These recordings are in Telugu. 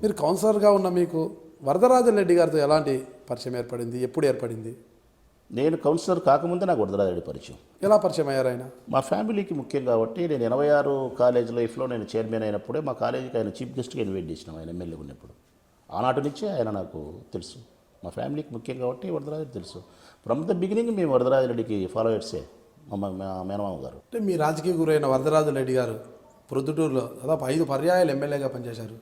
మీరు కౌన్సిలర్గా ఉన్న మీకు వరదరాజన్ రెడ్డి గారితో ఎలాంటి పరిచయం ఏర్పడింది, ఎప్పుడు ఏర్పడింది? నేను కౌన్సిలర్ కాకముందే నాకు వరదరాజరెడ్డి పరిచయం. ఎలా పరిచయం అయ్యారు ఆయన? మా ఫ్యామిలీకి ముఖ్యం కాబట్టి నేను 86 కాలేజ్ లైఫ్లో నేను చైర్మన్ అయినప్పుడే మా కాలేజీకి ఆయన చీఫ్ గెస్ట్గా ఇన్వైట్ చేసినాం. ఆయన ఎమ్మెల్యే ఉన్నప్పుడు ఆనాటి నుంచే ఆయన నాకు తెలుసు. మా ఫ్యామిలీకి ముఖ్యం కాబట్టి వరదరాజరెడ్డి తెలుసు. ఫ్రమ్ ద బిగినింగ్ మేము వరదరాజరెడ్డికి ఫాలోవర్సే. మా మేనమామ గారు. అంటే మీ రాజకీయ గురైన వరదరాజన్ రెడ్డి గారు ప్రొద్దుటూరులో దాదాపు 5 పర్యాయాలు ఎమ్మెల్యేగా పనిచేశారు.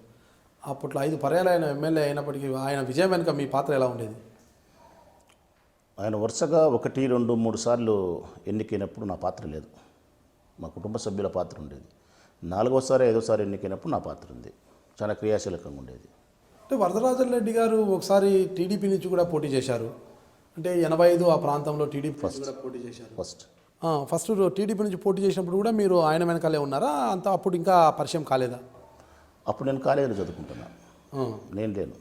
అప్పట్లో 5 పర్యాయాలు ఆయన ఎమ్మెల్యే అయినప్పటికీ ఆయన విజయం వెనుక మీ పాత్ర ఎలా ఉండేది? ఆయన వరుసగా 1, 2, 3 సార్లు ఎన్నికైనప్పుడు నా పాత్ర లేదు. మా కుటుంబ సభ్యుల పాత్ర ఉండేది. 4వసారి 5వసారి ఎన్నికైనప్పుడు నా పాత్ర ఉంది. చాలా క్రియాశీలకంగా ఉండేది. అంటే వరదరాజన్ రెడ్డి గారు ఒకసారి టీడీపీ నుంచి కూడా పోటీ చేశారు. అంటే 85 ఆ ప్రాంతంలో టీడీపీ కూడా పోటీ చేశారు. ఫస్ట్ టీడీపీ నుంచి పోటీ చేసినప్పుడు కూడా మీరు ఆయన వెనకాలే ఉన్నారా? అంత అప్పుడు ఇంకా పరిచయం కాలేదా? అప్పుడు నేను కాలేజీలో చదువుకుంటున్నాను. నేను లేను.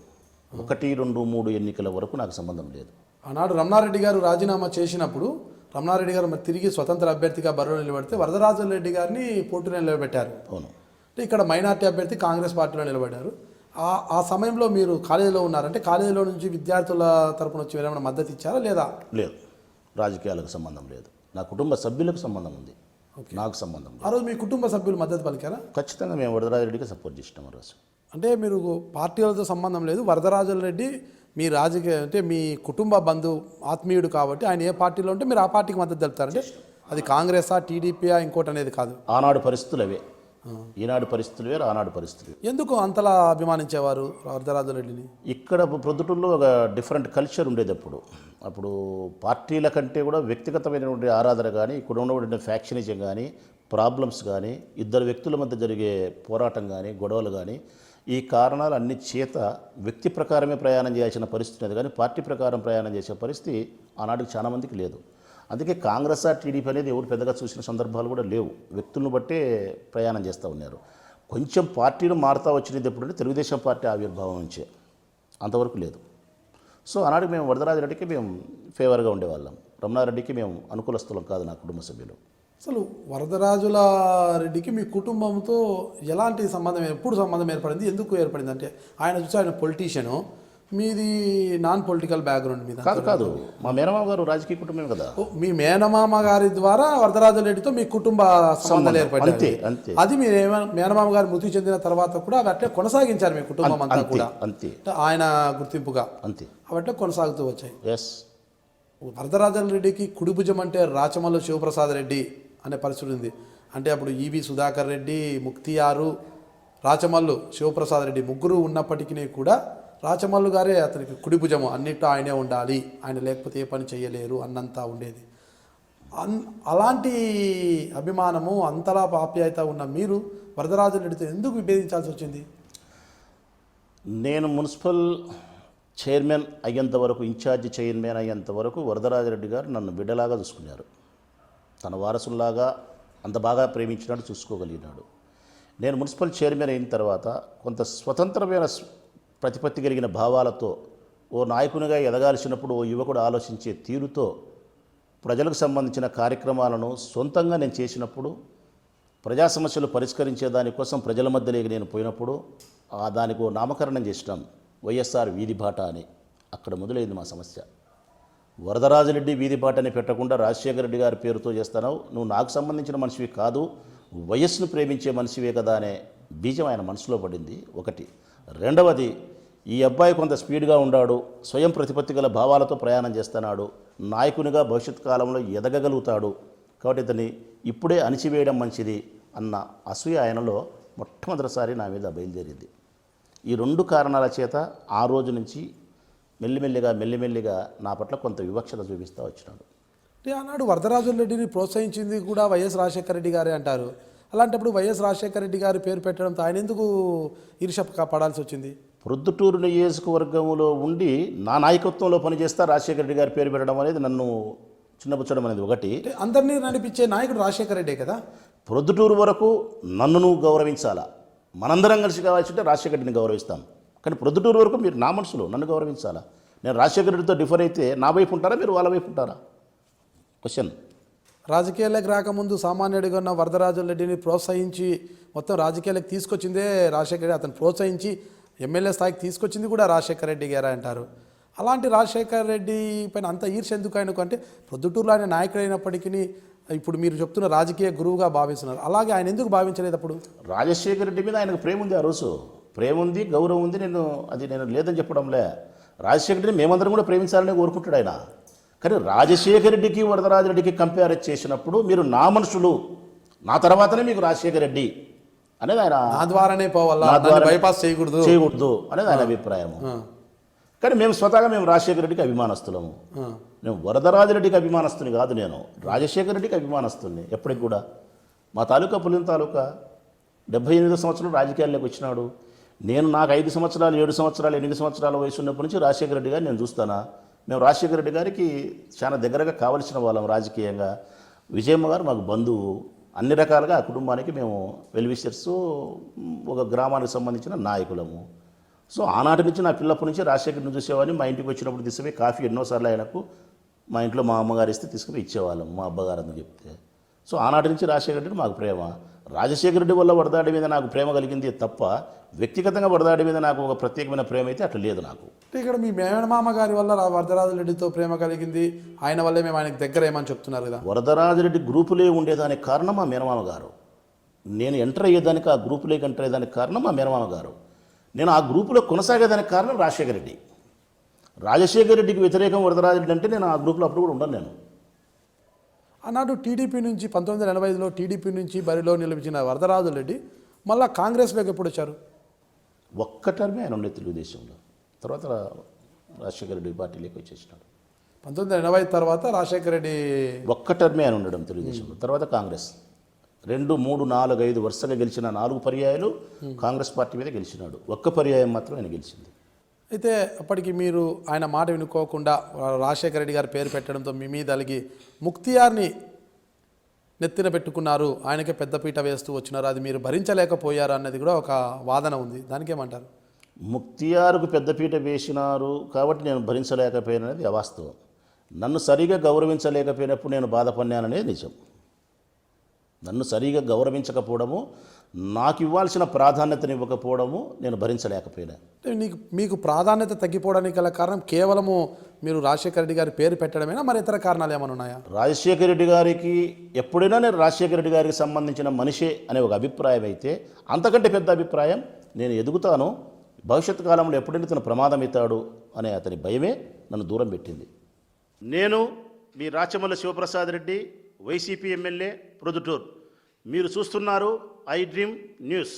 1, 2, 3 ఎన్నికల వరకు నాకు సంబంధం లేదు. ఆనాడు రమణారెడ్డి గారు రాజీనామా చేసినప్పుడు రమణారెడ్డి గారు మరి తిరిగి స్వతంత్ర అభ్యర్థిగా బరిలో నిలబడితే వరదరాజన్ రెడ్డి గారిని పోటీలో నిలబెట్టారు. అవును. అంటే ఇక్కడ మైనార్టీ అభ్యర్థి కాంగ్రెస్ పార్టీలో నిలబడ్డారు. ఆ సమయంలో మీరు కాలేజీలో ఉన్నారంటే కాలేజీలో నుంచి విద్యార్థుల తరపున వచ్చి ఏమైనా మద్దతు ఇచ్చారా లేదా? లేదు. రాజకీయాలకు సంబంధం లేదు. నా కుటుంబ సభ్యులకు సంబంధం ఉంది. నాకు సంబంధం లేదు. ఆ రోజు మీ కుటుంబ సభ్యులు మద్దతు పలికారా? ఖచ్చితంగా మేము వరదరాజరెడ్డికి సపోర్ట్ చేసినాం ఆ రోజు. అంటే మీరు పార్టీలతో సంబంధం లేదు, వరదరాజన్ రెడ్డి మీ రాజకీయ అంటే మీ కుటుంబ బంధు ఆత్మీయుడు కాబట్టి ఆయన ఏ పార్టీలో ఉంటే మీరు ఆ పార్టీకి మద్దతు తెలుపుతారంటే అది కాంగ్రెసా టీడీపీయా ఇంకోటి అనేది కాదు. ఆనాడు పరిస్థితులు అవే. ఈనాడు పరిస్థితులు వేరు, ఆనాడు పరిస్థితులు. ఎందుకు అంతలా అభిమానించేవారు వరదరాజన్ రెడ్డిని? ఇక్కడ ప్రొద్దుటూరులో ఒక డిఫరెంట్ కల్చర్ ఉండేది. అప్పుడు పార్టీల కంటే కూడా వ్యక్తిగతమైనటువంటి ఆరాధన కానీ, ఇక్కడ ఉన్నటువంటి ఫ్యాక్షనిజం కానీ, ప్రాబ్లమ్స్ కానీ, ఇద్దరు వ్యక్తుల మధ్య జరిగే పోరాటం కానీ, గొడవలు కానీ, ఈ కారణాలు అన్ని చేత వ్యక్తి ప్రకారమే ప్రయాణం చేయాల్సిన పరిస్థితి ఉంది. కానీ పార్టీ ప్రకారం ప్రయాణం చేసే పరిస్థితి ఆనాటికి చాలామందికి లేదు. అందుకే కాంగ్రెస్ టీడీపీ అనేది ఎవరు పెద్దగా చూసిన సందర్భాలు కూడా లేవు. వ్యక్తులను బట్టే ప్రయాణం చేస్తూ ఉన్నారు. కొంచెం పార్టీలు మారుతూ వచ్చినది ఎప్పుడంటే తెలుగుదేశం పార్టీ ఆవిర్భావం నుంచే, అంతవరకు లేదు. సో ఆనాటికి మేము వరదరాజరెడ్డికి మేము ఫేవర్గా ఉండేవాళ్ళం. రమణారెడ్డికి మేము అనుకూలస్తులం కాదు నా కుటుంబ సభ్యులు. అసలు వరదరాజుల రెడ్డికి మీ కుటుంబంతో ఎలాంటి సంబంధం, ఎప్పుడు సంబంధం ఏర్పడింది, ఎందుకు ఏర్పడింది? అంటే ఆయన చూసి ఆయన పొలిటీషియను, మీది నాన్ పొలిటికల్ బ్యాక్గ్రౌండ్ మీద? కాదు. మా మేనమామ గారు రాజకీయ కుటుంబమే కదా. మీ మేనమామ గారి ద్వారా వరదరాజన్ రెడ్డితో మీ కుటుంబ సంబంధాలు ఏర్పడింది. అంతే. అది మీ మేనమామ గారు మృతి చెందిన తర్వాత కూడా అవి అట్లే కొనసాగించారు మీ కుటుంబం అంతా కూడా. అంతే. ఆయన గుర్తింపుగా అంతే అవి అట్లే కొనసాగుతూ వచ్చాయి. ఎస్. వరదరాజన్ రెడ్డికి కుడిభుజం అంటే రాచమల్లు శివప్రసాద్ రెడ్డి అనే పరిస్థితి ఉంది. అంటే అప్పుడు ఈవి సుధాకర్ రెడ్డి, ముక్తియారు, రాచమల్లు శివప్రసాద్ రెడ్డి ముగ్గురు ఉన్నప్పటికీ కూడా రాచమల్లు గారే అతనికి కుడిభుజము, అన్నిట్లో ఆయనే ఉండాలి, ఆయన లేకపోతే ఏ పని చేయలేరు అన్నంతా ఉండేది. అలాంటి అభిమానము, అంతలా ఆప్యాయత ఉన్న మీరు వరదరాజన్ రెడ్డితో ఎందుకు విభేదించాల్సి వచ్చింది? నేను మున్సిపల్ చైర్మన్ అయ్యేంత వరకు, ఇన్ఛార్జి చైర్మన్ అయ్యేంత వరకు వరదరాజరెడ్డి గారు నన్ను బిడ్డలాగా చూసుకున్నారు. తన వారసుల్లాగా అంత బాగా ప్రేమించినాడు, చూసుకోగలిగినాడు. నేను మున్సిపల్ చైర్మన్ అయిన తర్వాత కొంత స్వతంత్రమైన ప్రతిపత్తి కలిగిన భావాలతో, ఓ నాయకునిగా ఎదగాల్సినప్పుడు ఓ యువకుడు ఆలోచించే తీరుతో ప్రజలకు సంబంధించిన కార్యక్రమాలను సొంతంగా నేను చేసినప్పుడు, ప్రజా సమస్యలు పరిష్కరించే దానికోసం ప్రజల మధ్యలోకి నేను పోయినప్పుడు దానికి ఓ నామకరణం చేసినాం, వైఎస్ఆర్ వీధిబాట అని. అక్కడ మొదలైంది మా సమస్య. వరదరాజరెడ్డి వీధిబాట అని పెట్టకుండా రాజశేఖర రెడ్డి గారి పేరుతో చేస్తున్నావు, నువ్వు నాకు సంబంధించిన మనిషివి కాదు, వయస్సును ప్రేమించే మనిషివే కదా అనే బీజం ఆయన మనసులో పడింది. ఒకటి. రెండవది, ఈ అబ్బాయి కొంత స్పీడ్గా ఉన్నాడు, స్వయం ప్రతిపత్తి గల భావాలతో ప్రయాణం చేస్తున్నాడు, నాయకునిగా భవిష్యత్ కాలంలో ఎదగగలుగుతాడు, కాబట్టి ఇతన్ని ఇప్పుడే అణిచివేయడం మంచిది అన్న అసూయ ఆయనలో మొట్టమొదటిసారి నా మీద బయలుదేరింది. ఈ 2 కారణాల చేత ఆ రోజు నుంచి మెల్లిమెల్లిగా నా పట్ల కొంత వివక్షత చూపిస్తూ వచ్చినాడు. అంటే ఆనాడు వరదరాజన్ రెడ్డిని ప్రోత్సహించింది కూడా వైఎస్ రాజశేఖర రెడ్డి గారే అంటారు. అలాంటప్పుడు వైఎస్ రాజశేఖర రెడ్డి గారి పేరు పెట్టడంతో ఆయన ఎందుకు ఈర్ష్య పడాల్సి వచ్చింది? ప్రొద్దుటూరు నియోజకవర్గంలో ఉండి నా నాయకత్వంలో పనిచేస్తా రాజశేఖర రెడ్డి గారి పేరు పెట్టడం అనేది నన్ను చిన్నపుచ్చడం అనేది ఒకటి. అందరినీ నడిపించే నాయకుడు రాజశేఖర రెడ్డే కదా. ప్రొద్దుటూరు వరకు నన్ను నువ్వు గౌరవించాలా, మనందరం కలిసి కావాల్సి ఉంటే రాజశేఖర రెడ్డిని గౌరవిస్తాం. కానీ ప్రొద్దుటూరు వరకు మీరు నా మనసులో నన్ను గౌరవించాలా. నేను రాజశేఖర రెడ్డితో డిఫర్ అయితే నా వైపు ఉంటారా, మీరు వాళ్ళ వైపు ఉంటారా? క్వశ్చన్. రాజకీయాలకు రాకముందు సామాన్యుడిగా ఉన్న వరదరాజన్ రెడ్డిని ప్రోత్సహించి మొత్తం రాజకీయాలకు తీసుకొచ్చిందే రాజశేఖర రెడ్డి. అతను ప్రోత్సహించి ఎమ్మెల్యే స్థాయికి తీసుకొచ్చింది కూడా రాజశేఖర రెడ్డి గారే అంటారు. అలాంటి రాజశేఖర రెడ్డి పైన అంత ఈర్ష్య ఎందుకు ఆయనకు? అంటే ప్రొద్దుటూరులో ఆయన నాయకుడు అయినప్పటికీ ఇప్పుడు మీరు చెప్తున్న రాజకీయ గురువుగా భావిస్తున్నారు, అలాగే ఆయన ఎందుకు భావించలేదు అప్పుడు? రాజశేఖర రెడ్డి మీద ఆయనకు ప్రేమ ఉంది, ఆ రోజు ప్రేమ ఉంది, గౌరవం ఉంది. నేను లేదని చెప్పడంలే. రాజశేఖర రెడ్డిని మేమందరం కూడా ప్రేమించాలని కోరుకుంటాడు ఆయన. కానీ రాజశేఖర రెడ్డికి వరదరాజరెడ్డికి కంపేర్ చేసినప్పుడు మీరు నా మనుషులు, నా తర్వాతనే మీకు రాజశేఖర రెడ్డి అనేది ఆయన, నా ద్వారానే పోవాలా, బైపాస్ చేయకూడదు అనేది ఆయన అభిప్రాయం. కానీ మేము స్వతహాగా రాజశేఖర రెడ్డికి అభిమానస్తులము. నేను వరదరాజరెడ్డికి అభిమానస్తుని కాదు, నేను రాజశేఖర రెడ్డికి అభిమానస్తుని ఎప్పటికి కూడా. మా తాలూకా పులిన తాలూకా 78 సంవత్సరాలు రాజకీయాల్లోకి వచ్చినాడు. నాకు 5 సంవత్సరాలు 7 సంవత్సరాలు 8 సంవత్సరాల వయసు ఉన్నప్పటి నుంచి రాజశేఖర రెడ్డి గారిని నేను చూస్తానా. మేము రాజశేఖర రెడ్డి గారికి చాలా దగ్గరగా కావలసిన వాళ్ళం రాజకీయంగా. విజయమ్మ గారు మాకు బంధువు. అన్ని రకాలుగా ఆ కుటుంబానికి మేము వెల్విషర్స్, ఒక గ్రామానికి సంబంధించిన నాయకులము. సో ఆనాటి నుంచి నా పిల్లప్పటి నుంచి రాజశేఖర్ని చూసేవాడిని. మా ఇంటికి వచ్చినప్పుడు తీసుకుపోయి కాఫీ ఎన్నోసార్లు ఆయనకు మా ఇంట్లో మా అమ్మగారు ఇస్తే తీసుకుపోయి ఇచ్చేవాళ్ళం, మా అబ్బగారు అని చెప్తే. సో ఆనాటి నుంచి రాజశేఖర రెడ్డి మాకు ప్రేమ. రాజశేఖర రెడ్డి వల్ల వరదాడి మీద నాకు ప్రేమ కలిగింది తప్ప వ్యక్తిగతంగా వరదాడి మీద నాకు ఒక ప్రత్యేకమైన ప్రేమ అయితే అట్లా లేదు నాకు. ఇక్కడ మీ మేనమామ గారి వల్ల వరదరాజరెడ్డితో ప్రేమ కలిగింది, ఆయన వల్లే మేము ఆయనకు దగ్గర ఏమని చెప్తున్నారు కదా. వరదరాజరెడ్డి గ్రూపులే ఉండేదానికి కారణం మా మేనమామ గారు. నేను ఎంటర్ అయ్యేదానికి, ఆ గ్రూపులోకి ఎంటర్ అయ్యేదానికి కారణం మా మేనమామ గారు. నేను ఆ గ్రూపులో కొనసాగేదానికి కారణం రాజశేఖర రెడ్డి. రాజశేఖర రెడ్డికి వ్యతిరేకం వరదరాజరెడ్డి అంటే నేను ఆ గ్రూపులో అప్పుడు కూడా ఉండను. నేను ఆనాడు టీడీపీ నుంచి 1985లో టీడీపీ నుంచి బరిలో నిలిచిన వరదరాజరెడ్డి మళ్ళీ కాంగ్రెస్లోకి ఎప్పుడు వచ్చారు? ఒక్క టర్మే ఆయన ఉండే తెలుగుదేశంలో. తర్వాత రాజశేఖర రెడ్డి పార్టీలోకి వచ్చేసినాడు. 1980 తర్వాత రాజశేఖర రెడ్డి ఒక్క టర్మే ఆయన ఉండడం తెలుగుదేశంలో. తర్వాత కాంగ్రెస్ 2, 3, 4, 5 వరుసగా గెలిచిన 4 పర్యాయాలు కాంగ్రెస్ పార్టీ మీద గెలిచినాడు. ఒక్క పర్యాయం మాత్రం ఆయన గెలిచింది. అయితే అప్పటికి మీరు ఆయన మాట వినుకోకుండా రాజశేఖర రెడ్డి గారి పేరు పెట్టడంతో మీ మీద అలిగి ముక్తియార్ని నెత్తిన పెట్టుకున్నారు, ఆయనకే పెద్దపీట వేస్తూ వచ్చినారు, అది మీరు భరించలేకపోయారు అన్నది కూడా ఒక వాదన ఉంది. దానికి ఏమంటారు? ముక్తియారుకు పెద్దపీట వేసినారు కాబట్టి నేను భరించలేకపోయాననేది అవాస్తవం. నన్ను సరిగా గౌరవించలేకపోయినప్పుడు నేను బాధపడినాననేది నిజం. నన్ను సరిగా గౌరవించకపోవడము, నాకు ఇవ్వాల్సిన ప్రాధాన్యతను ఇవ్వకపోవడము నేను భరించలేకపోయినా. మీకు ప్రాధాన్యత తగ్గిపోవడానికి గల కారణం కేవలము మీరు రాజశేఖర రెడ్డి గారి పేరు పెట్టడమేనా, మరి ఇతర కారణాలు ఏమైనా ఉన్నాయా? రాజశేఖర రెడ్డి గారికి ఎప్పుడైనా నేను రాజశేఖర రెడ్డి గారికి సంబంధించిన మనిషే అనే ఒక అభిప్రాయం అయితే, అంతకంటే పెద్ద అభిప్రాయం నేను ఎదుగుతాను, భవిష్యత్తు కాలంలో ఎప్పుడైనా తను ప్రమాదం అవుతాడు అనే అతని భయమే నన్ను దూరం పెట్టింది. నేను మీ రాచమల్ల శివప్రసాద్ రెడ్డి, వైసీపీ ఎమ్మెల్యే, ప్రొద్దుటూరు. మీరు చూస్తున్నారు ఐ డ్రీమ్ న్యూస్.